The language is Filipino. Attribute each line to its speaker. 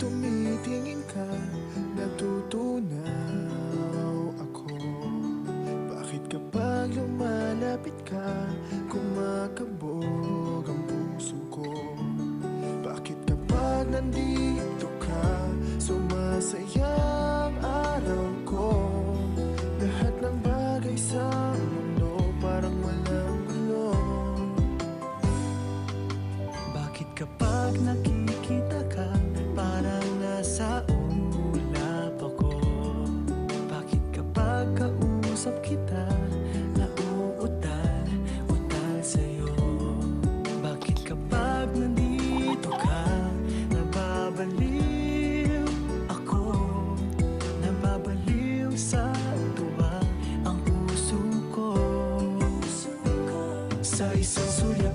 Speaker 1: tumitingin ka, natutunaw ako. Bakit kapag lumalapit ka, kumakabog ang puso ko? Bakit kapag nandito ka, sumasaya ang araw ko? Lahat ng bagay sa mundo parang walang gulo. Bakit kapag nakikita ka, parang nasa ulap ako? Bakit kapag kausap kita, nauutal sa'yo? Bakit kapag nandito ka, nababaliw ako? Nababaliw sa tuwa ang puso ko. Sa isang sulya